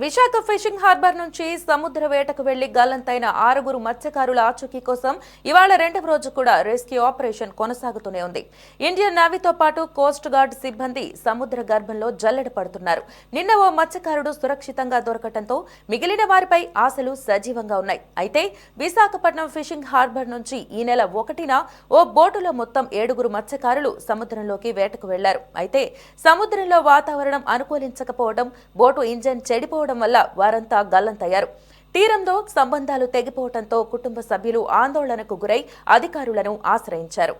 Visakha fishing harbour నుంచి సముద్ర వేటకు వెళ్లి గల్లంతైన 6 మత్స్యకారుల ఆచూకీ కోసం ఇవాళ రెండవ రోజు కూడా రెస్క్యూ ఆపరేషన్ కొనసాగుతూనే ఉంది. ఇండియన్ నేవీతో పాటు కోస్ట్ గార్డ్ సిబ్బంది సముద్ర గర్భంలో జల్లెడ పడుతున్నారు. నిన్న ఓ మత్స్యకారుడు సురక్షితంగా దొరకటంతో మిగిలిన వారిపై ఆశలు సజీవంగా ఉన్నాయి. అయితే విశాఖపట్నం ఫిషింగ్ హార్బర్ నుంచి ఈ నెల 1న ఓ బోటులో మొత్తం 7 మత్స్యకారులు సముద్రంలోకి వేటకు వెళ్లారు. అయితే సముద్రంలో వాతావరణం అనుకూలించకపోవడం, బోటు ఇంజన్ చెడిపో వల్ల వారంతా గల్లంతయ్యారు. తీరంతో సంబంధాలు తెగిపోవడంతో కుటుంబ సభ్యులు ఆందోళనకు గురై అధికారులను ఆశ్రయించారు.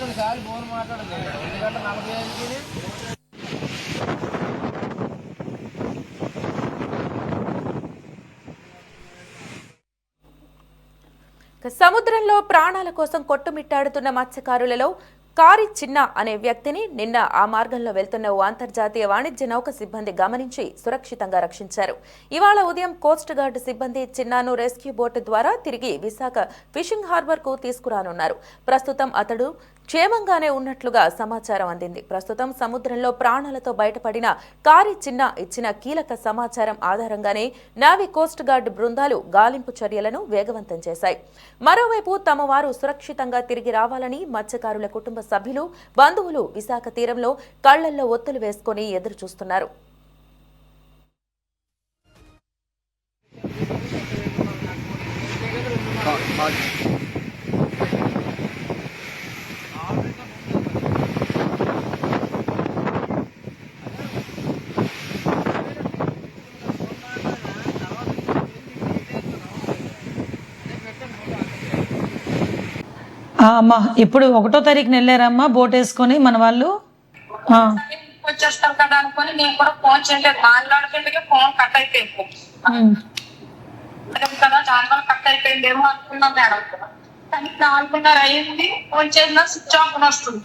రెండుసార్లు ఫోన్ మాట్లాడలేదు 2:45 సముద్రంలో ప్రాణాల కోసం కొట్టుమిట్టాడుతున్న మత్స్యకారులలో కారి చిన్న అనే వ్యక్తిని నిన్న ఆ మార్గంలో వెళ్తున్న ఓ అంతర్జాతీయ వాణిజ్య నౌక సిబ్బంది గమనించి సురక్షితంగా రక్షించారు. ఇవాళ ఉదయం కోస్ట్ గార్డ్ సిబ్బంది చిన్నాను రెస్క్యూ బోటు ద్వారా తిరిగి విశాఖ ఫిషింగ్ హార్బర్ కు తీసుకురానున్నారు. ప్రస్తుతం అతడు క్షేమంగానే ఉన్నట్లుగా సమాచారం అందింది. ప్రస్తుతం సముద్రంలో ప్రాణాలతో బయటపడిన కారి చిన్న ఇచ్చిన కీలక సమాచారం ఆధారంగానే నేవీ కోస్ట్ గార్డ్ బృందాలు గాలింపు చర్యలను వేగవంతం చేశాయి. మరోవైపు తమ వారు సురక్షితంగా తిరిగి రావాలని మత్స్యకారుల కుటుంబ సభ్యులు, బంధువులు విశాఖ తీరంలో కళ్లల్లో ఒత్తులు వేసుకుని ఎదురు చూస్తున్నారు. అమ్మా ఇప్పుడు 1వ తారీఖున వెళ్ళారమ్మా బోట్ వేసుకొని మన వాళ్ళు వచ్చేస్తాం కదా అనుకుని నేను కూడా ఫోన్ చేయలేదు. మాట్లాడుతుంటే ఫోన్ కట్ అయిపోయింది కదా, దానివల్ల కట్ అయిపోయిందేమో అనుకున్నాం మేడం. కానీ 4:30 అయింది, ఫోన్ చేసినా స్విచ్ ఆఫ్ అని వస్తుంది.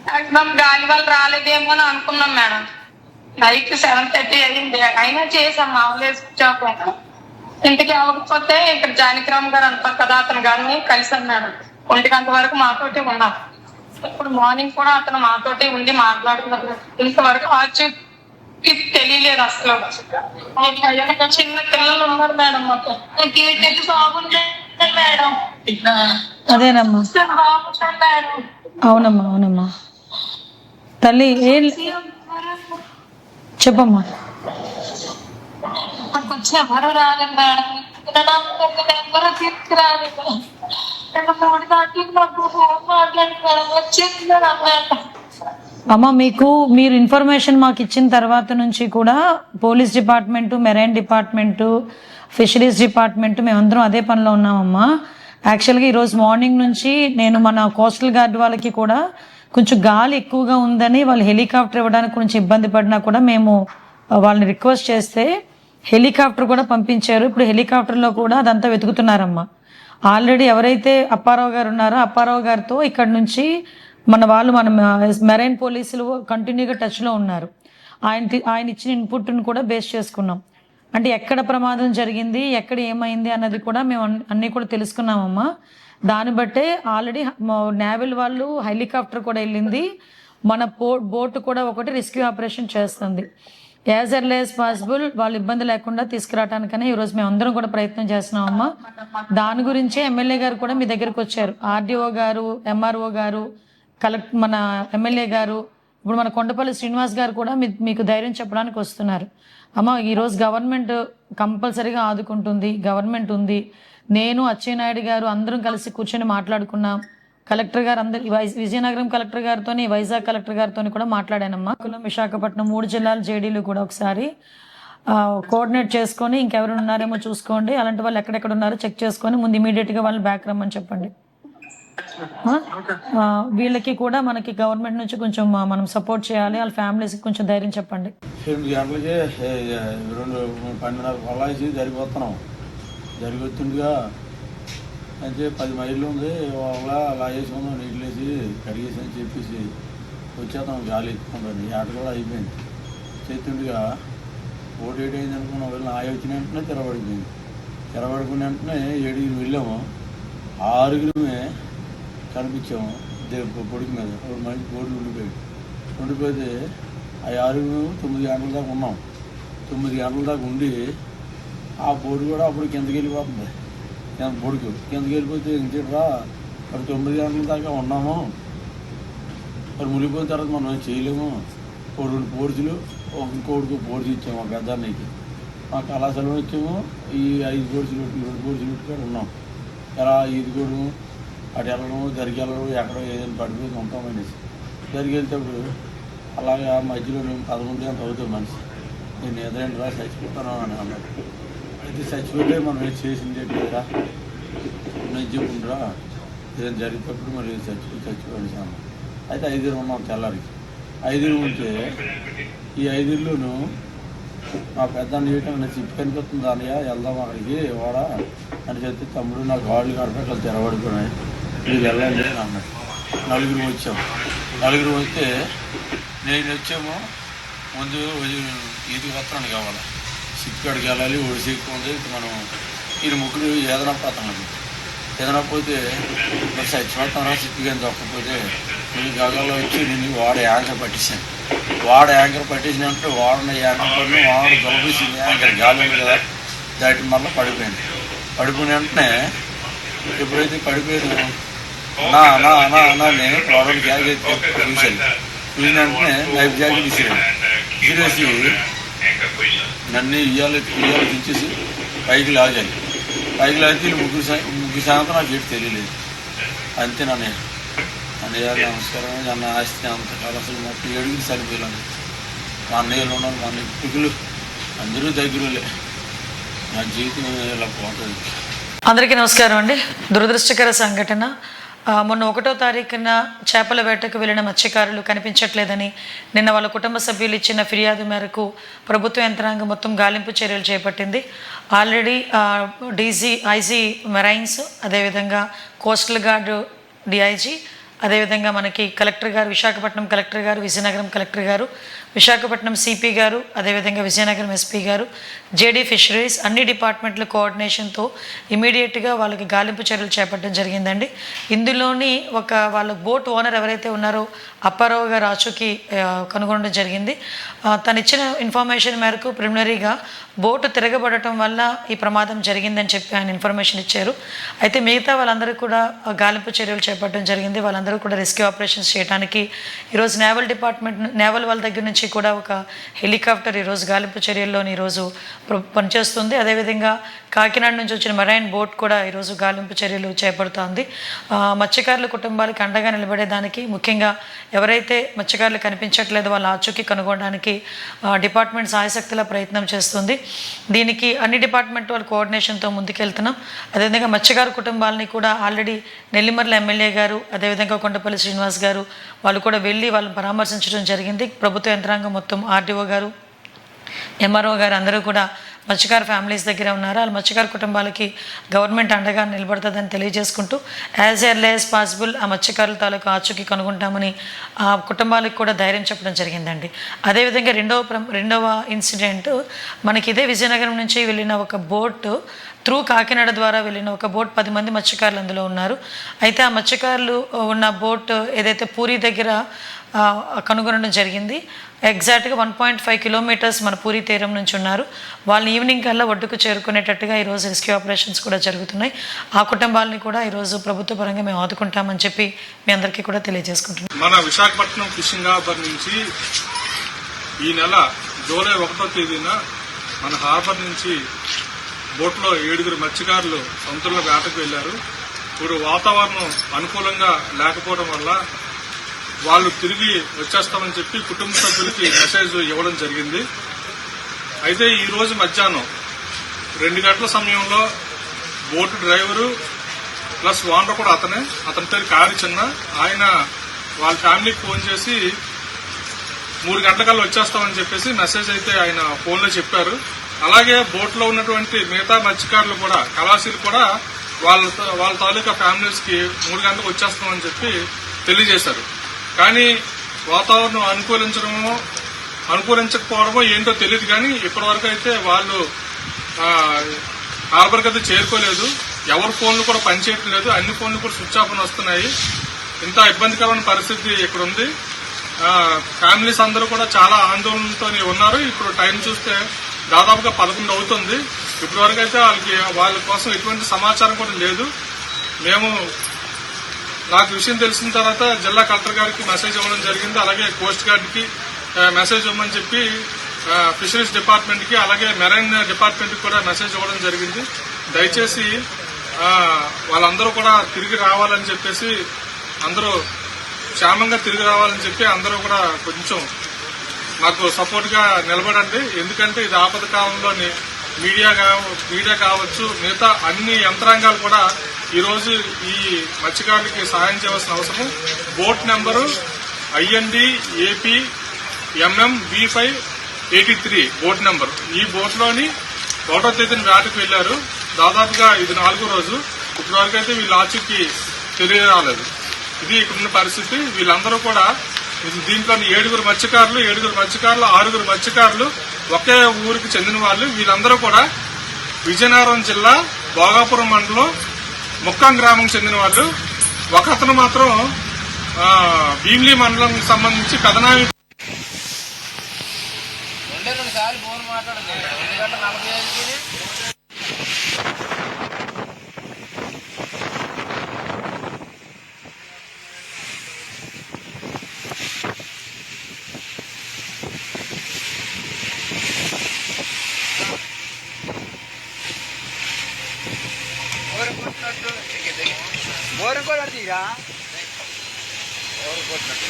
మాక్సిమం గాలి వల్ల రాలేదేమో అని అనుకున్నాం మేడం. నైట్ 7:30 అయింది, అయినా చేసాం మామూలు స్విచ్ ఆఫ్. ఇంటికి అవ్వకపోతే ఇక్కడ జానకిరామ్ గారు అంటారు కదా, అతను గారిని కలిసాం మేడం. 1 గంట వరకు మాతోటి ఉన్నాం. ఇప్పుడు మార్నింగ్ కూడా అతను మాతోటి ఉండి మాట్లాడుతున్నారు. ఇంతవరకు ఆచూకీ తెలియలేదు అసలు. చిన్న పిల్లలు ఉన్నారు మేడం, మాకు బాగుంది మేడం. అదేనమ్మా, బాగుంటారు మేడం. అవునమ్మా అవునమ్మా. తల్లి చెప్పమ్మా. ఇప్పటికి వచ్చి ఎవరు రాలేదు మేడం, ఎవరు తీసుకురాలేదు. 2-3 గంటలకు నాకు ఫోన్ మాట్లాడి మేడం వచ్చింది మేడం. అమ్మ మీరు ఇన్ఫర్మేషన్ మాకు ఇచ్చిన తర్వాత నుంచి కూడా police department, marine department, fisheries department మేమందరం అదే పనిలో ఉన్నామమ్మా. యాక్చువల్గా ఈరోజు మార్నింగ్ నుంచి నేను మన కోస్టల్ గార్డ్ వాళ్ళకి కూడా కొంచెం గాలి ఎక్కువగా ఉందని వాళ్ళు హెలికాప్టర్ ఇవ్వడానికి కొంచెం ఇబ్బంది పడినా కూడా మేము వాళ్ళని రిక్వెస్ట్ చేస్తే హెలికాప్టర్ కూడా పంపించారు. ఇప్పుడు హెలికాప్టర్లో కూడా అదంతా వెతుకుతున్నారమ్మా. ఆల్రెడీ ఎవరైతే అప్పారావు గారు ఉన్నారో అప్పారావు గారితో ఇక్కడ నుంచి మన మెరైన్ పోలీసులు కంటిన్యూగా టచ్లో ఉన్నారు. ఆయన ఇచ్చిన ఇన్పుట్ని కూడా బేస్ చేసుకున్నాం. అంటే ఎక్కడ ప్రమాదం జరిగింది, ఎక్కడ ఏమైంది అన్నది కూడా మేము అన్నీ కూడా తెలుసుకున్నామమ్మా. దాన్ని బట్టే ఆల్రెడీ నేవల్ వాళ్ళు హెలికాప్టర్ కూడా వెళ్ళింది, మన బోట్ కూడా ఒకటి రెస్క్యూ ఆపరేషన్ చేస్తుంది. యాజ్ ఎర్లీ యాజ్ పాసిబుల్ వాళ్ళు ఇబ్బంది లేకుండా తీసుకురావడానికనే ఈరోజు మేము అందరం కూడా ప్రయత్నం చేస్తున్నామమ్మా. దాని గురించే ఎమ్మెల్యే గారు కూడా మీ దగ్గరకు వచ్చారు. ఆర్డీఓ గారు, ఎంఆర్ఓ గారు, మన ఎమ్మెల్యే గారు, ఇప్పుడు మన కొండపల్లి శ్రీనివాస్ గారు కూడా మీకు ధైర్యం చెప్పడానికి వస్తున్నారు. అమ్మ ఈరోజు గవర్నమెంట్ కంపల్సరీగా ఆదుకుంటుంది, గవర్నమెంట్ ఉంది. నేను అచ్చెన్నాయుడు గారు అందరం కలిసి కూర్చొని మాట్లాడుకున్నాం. కలెక్టర్ గారు అందరు విజయనగరం కలెక్టర్ గారితో, వైజాగ్ కలెక్టర్ గారితో కూడా మాట్లాడానమ్మా. విశాఖపట్నం 3 జిల్లాల జేడీలు కూడా ఒకసారి కోఆర్డినేట్ చేసుకొని ఇంకెవరు ఉన్నారేమో చూసుకోండి. అలాంటి వాళ్ళు ఎక్కడెక్కడ ఉన్నారో చెక్ చేసుకొని ముందు ఇమీడియట్గా వాళ్ళని బ్యాక్ రమ్మని చెప్పండి. వీళ్ళకి కూడా మనకి గవర్నమెంట్ నుంచి కొంచెం మనం సపోర్ట్ చేయాలి. వాళ్ళ ఫ్యామిలీస్కి కొంచెం ధైర్యం చెప్పండి. 8 గంటలకి 12:30 పొలాసి జరిగిపోతున్నాం. జరిగొస్తుండగా అంటే 10 మైళ్ళు ఉంది. వాళ్ళ అలా వేసుకుందాం, నీళ్ళు వేసి కడిగేసి అని చెప్పేసి వచ్చేద్దాం, గాలి ఎత్తుకుంటుంది. ఆట కూడా అయిపోయింది. చేతుండగా 1:07 అయింది అనుకున్నాం. వెళ్ళిన వచ్చిన వెంటనే తెరబడిపోయింది. తెరబడుకున్న వెంటనే 7 వెళ్ళాము. 6 కనిపించాము పొడికి మీద. ఒక మంచి బోర్డు ఉండిపోతే ఆ 6 9 గంటల దాకా ఉన్నాం. 9 గంటల దాకా ఉండి ఆ బోర్డు కూడా అప్పుడు కిందకి వెళ్ళిపోతుంది. బొడుకు కిందకి వెళ్ళిపోతే ఇంకేట్రా మరి 9 గంటల దాకా ఉన్నాము, మరి మునిగిపోయిన తర్వాత మనం చేయలేము. 2 పోర్చులు ఇంకోటికి పోర్చు ఇచ్చాము. మా పెద్దానికి మా కళాశాలలో వచ్చాము. ఈ 5 పోర్చులు 2 పోర్చులు పెట్టుకొని ఉన్నాం. ఎలా ఈదుకోవడము, అటు వెళ్ళడము, జరిగి వెళ్ళడం, ఎక్కడో ఏదైనా పడిపోయి ఉంటామనేసి జరిగి వెళ్తేప్పుడు అలాగా మధ్యలో మేము 11 గంటలు అవుతాం మనిషి. నేను ఎదురైన రా చచ్చిపోతాను అని అన్నాడు. అయితే చచ్చిపోతే మనం ఏం చేసింది లేదురా, నేను చెప్పుకుంటురా ఏదైనా జరిగేటప్పుడు మరి చచ్చిపోయింది అన్నాం. అయితే 5 ఉన్నాం. తెల్లారికి 5 ఉంటే ఈ 5లోనూ మా పెద్ద చేయటం చిప్పు కనిపిస్తుంది. అన్నయ్య వెళ్దాం అక్కడికి వాడ అని చెప్తే, తమ్ముడు నాకు కాళ్ళు కడపట్లు తెరబడుకున్నాయి, మీరు వెళ్ళండి అని అన్నాడు. 4 వచ్చాం. 4 వస్తే నేను వచ్చాము. ముందు ఈదికి వస్తున్నాను కావాలి, సిప్పికాడికి వెళ్ళాలి, ఒడిసి ఎక్కువ ఉంది. మనం ఈ ముగ్గురు ఏదైనా పోతాను. ఏదైనా పోతే మరి చచ్చిపోతాను సిప్పిగా తప్పకపోతే నేను గగల్లో వచ్చి నేను వాడ యాంకర్ పట్టేసాను. వాడ యాంకర్ పట్టేసినట్టు వాడిన యాంకర్ పడిన వాడు దొరకేసింది. యాంకర్ గాలి ఉంది కదా, దాటి మళ్ళీ పడిపోయింది. పడిపోయిన వెంటనే ఎప్పుడైతే పడిపోయాను నా నా నా నా నేను ప్రోడక్ట్ జాకెట్ చూశాను. చూసిన వెంటనే లైఫ్ జాకెట్ విసిరేసి నన్ను ఇయ్యాలి తెచ్చేసి పైకి లాగాలి. పైకి లాగితే ముగ్గురు శాతం నాకు ఏంటి తెలియలేదు. అంతే నన్ను అన్నయ్య నమస్కారం. నన్ను ఆస్తి అంత అసలు మొత్తం 7 సరిపోయాను. మా అన్నయ్యలు ఉన్నారు, మా అన్నయ్య పిల్లలు అందరూ దగ్గరలే. నా జీవితం ఇలా పోతుంది. అందరికీ నమస్కారం అండి. దురదృష్టకర సంఘటన. మొన్న 1వ తారీఖున చేపల వేటకు వెళ్ళిన మత్స్యకారులు కనిపించట్లేదని నిన్న వాళ్ళ కుటుంబ సభ్యులు ఇచ్చిన ఫిర్యాదు మేరకు ప్రభుత్వ యంత్రాంగం మొత్తం గాలింపు చర్యలు చేపట్టింది. ఆల్రెడీ ఐజీ మెరైన్స్, అదేవిధంగా కోస్టల్ గార్డు డిఐజీ, అదేవిధంగా మనకి కలెక్టర్ గారు, విశాఖపట్నం కలెక్టర్ గారు, విజయనగరం కలెక్టర్ గారు, విశాఖపట్నం సిపి గారు, అదేవిధంగా విజయనగరం ఎస్పీ గారు, జేడీ ఫిషరీస్ అన్ని డిపార్ట్మెంట్ల కోఆర్డినేషన్తో ఇమీడియట్గా వాళ్ళకి గాలింపు చర్యలు చేపట్టడం జరిగిందండి. ఇందులోని వాళ్ళ బోట్ ఓనర్ ఎవరైతే ఉన్నారో అప్పారావు గారు ఆచూకీ కనుగొనడం జరిగింది. తను ఇచ్చిన ఇన్ఫర్మేషన్ మేరకు ప్రిలిమినరీగా బోటు తిరగబడటం వల్ల ఈ ప్రమాదం జరిగిందని చెప్పి ఆయన ఇన్ఫర్మేషన్ ఇచ్చారు. అయితే మిగతా వాళ్ళందరూ కూడా గాలింపు చర్యలు చేపట్టడం జరిగింది. వాళ్ళందరూ కూడా రెస్క్యూ ఆపరేషన్స్ చేయడానికి ఈరోజు నేవల్ వాళ్ళ దగ్గర నుంచి కూడా ఒక హెలికాప్టర్ ఈరోజు గాలింపు చర్యల్లోని ఈరోజు పనిచేస్తుంది. అదేవిధంగా కాకినాడ నుంచి వచ్చిన మెరైన్ బోట్ కూడా ఈరోజు గాలింపు చర్యలు చేపడుతోంది. మత్స్యకారుల కుటుంబాలకు అండగా నిలబడేదానికి, ముఖ్యంగా ఎవరైతే మత్స్యకారులు కనిపించట్లేదో వాళ్ళ ఆచూకీ కనుగొనడానికి డిపార్ట్మెంట్ సాయశక్తిలా ప్రయత్నం చేస్తుంది. దీనికి అన్ని డిపార్ట్మెంట్ వాళ్ళ కోఆర్డినేషన్తో ముందుకెళ్తున్నాం. అదేవిధంగా మత్స్యకారు కుటుంబాలని కూడా ఆల్రెడీ నెల్లిమర్ల ఎమ్మెల్యే గారు, అదేవిధంగా కొండపల్లి శ్రీనివాస్ గారు వాళ్ళు కూడా వెళ్ళి వాళ్ళని పరామర్శించడం జరిగింది. ప్రభుత్వ యంత్రాంగం మొత్తం ఆర్డీఓ గారు, ఎంఆర్ఓ గారు అందరూ కూడా మత్స్యకారు ఫ్యామిలీస్ దగ్గర ఉన్నారు. వాళ్ళ మత్స్యకారు కుటుంబాలకి గవర్నమెంట్ అండగా నిలబడుతుందని తెలియజేసుకుంటూ యాజ్ ఎర్లీ యాజ్ పాసిబుల్ ఆ మత్స్యకారుల తాలూకు ఆచూకీ కనుగొంటామని ఆ కుటుంబాలకు కూడా ధైర్యం చెప్పడం జరిగిందండి. అదేవిధంగా రెండవ ఇన్సిడెంట్ మనకి ఇదే విజయనగరం నుంచి వెళ్ళిన ఒక బోట్ త్రూ కాకినాడ ద్వారా వెళ్ళిన ఒక బోట్ 10 మంది మత్స్యకారులు అందులో ఉన్నారు. అయితే ఆ మత్స్యకారులు ఉన్న బోట్ ఏదైతే పూరి దగ్గర కనుగొనడం జరిగింది. ఎగ్జాక్ట్గా 1.5 కిలోమీటర్స్ మన పూరి తీరం నుంచి ఉన్నారు. వాళ్ళు ఈవినింగ్ కల్లా ఒడ్డుకు చేరుకునేటట్టుగా ఈరోజు రెస్క్యూ ఆపరేషన్స్ కూడా జరుగుతున్నాయి. ఆ కుటుంబాలని కూడా ఈరోజు ప్రభుత్వ పరంగా మేము ఆదుకుంటామని చెప్పి మీ అందరికీ కూడా తెలియజేసుకుంటున్నాం. మన విశాఖపట్నం ఫిషింగ్ హార్బర్ నుంచి ఈ నెల జూలై 1వ తేదీన మన హార్బర్ నుంచి బోట్లో 7 మత్స్యకారులు సముద్రంలో వేటకు వెళ్లారు. ఇప్పుడు వాతావరణం అనుకూలంగా లేకపోవడం వల్ల వాళ్ళు తిరిగి వచ్చేస్తామని చెప్పి కుటుంబ సభ్యులకి మెసేజ్ ఇవ్వడం జరిగింది. అయితే ఈ రోజు మధ్యాహ్నం 2 గంటల సమయంలో బోటు డ్రైవరు ప్లస్ ఓనర్ కూడా అతని పేరు కారి చిన్న, ఆయన వాళ్ళ ఫ్యామిలీకి ఫోన్ చేసి 3 గంటలకల్లా వచ్చేస్తామని చెప్పేసి మెసేజ్ అయితే ఆయన ఫోన్లో చెప్పారు. అలాగే బోట్లో ఉన్నటువంటి మిగతా మత్స్యకారులు కూడా, కళాశీలు కూడా వాళ్ళ తాలూకా ఫ్యామిలీస్ కి 3 గంటలకు వచ్చేస్తామని చెప్పి తెలియజేశారు. కానీ వాతావరణం అనుకూలించకపోవడమో ఏంటో తెలియదు, కానీ ఇప్పటి వరకు అయితే వాళ్ళు హార్బర్కి అయితే చేరుకోలేదు. ఎవరి ఫోన్లు కూడా పనిచేయట్లేదు, అన్ని ఫోన్లు కూడా స్విచ్ ఆఫ్ అని వస్తున్నాయి. ఇంత ఇబ్బందికరమైన పరిస్థితి ఇక్కడ ఉంది. ఫ్యామిలీస్ అందరూ కూడా చాలా ఆందోళనతో ఉన్నారు. ఇప్పుడు టైం చూస్తే దాదాపుగా 11 అవుతుంది. ఇప్పటి వరకు అయితే వాళ్ళ కోసం ఎటువంటి సమాచారం కూడా లేదు. నాకు విషయం తెలిసిన తర్వాత జిల్లా కలెక్టర్ గారికి మెసేజ్ ఇవ్వడం జరిగింది. అలాగే కోస్ట్ గార్డ్ కి మెసేజ్ ఇవ్వమని చెప్పి ఫిషరీస్ డిపార్ట్మెంట్ కి, అలాగే మెరైన్ డిపార్ట్మెంట్ కి కూడా మెసేజ్ ఇవ్వడం జరిగింది. దయచేసి వాళ్ళందరూ కూడా తిరిగి రావాలని చెప్పేసి, అందరూ క్షేమంగా తిరిగి రావాలని చెప్పి అందరూ కూడా కొంచెం మాకు సపోర్ట్ గా నిలబడండి. ఎందుకంటే ఇది ఆపద కాలంలోని మీడియా కావచ్చు, మిగతా అన్ని యంత్రాంగాలు కూడా ఈ రోజు ఈ మత్స్యకారులకి సహాయం చేయవలసిన అవసరం. Boat number IND-AP MM-B583 boat number. ఈ బోట్లోని 1వ తేదీన వేటకు వెళ్లారు. దాదాపుగా ఇది 4వ రోజు. ఇప్పటి వరకు అయితే వీళ్ళ ఆచూకీ తెలియరాలేదు. ఇది ఇక్కడున్న పరిస్థితి. వీళ్ళందరూ కూడా దీంట్లో 7 మత్స్యకారులు, 6 మత్స్యకారులు ఒకే ఊరికి చెందిన వాళ్ళు. వీళ్ళందరూ కూడా విజయనగరం జిల్లా భోగాపురం మండలం ముక్కాం గ్రామం చెందిన వాళ్ళు. ఒకతను మాత్రం భీమిలి మండలం సంబంధించి కథనామి. 2 సార్లు ఫోన్ మాట్లాడింది 2:45కి. బోరం కూడా అడిగా బోరం కొట్టినట్టు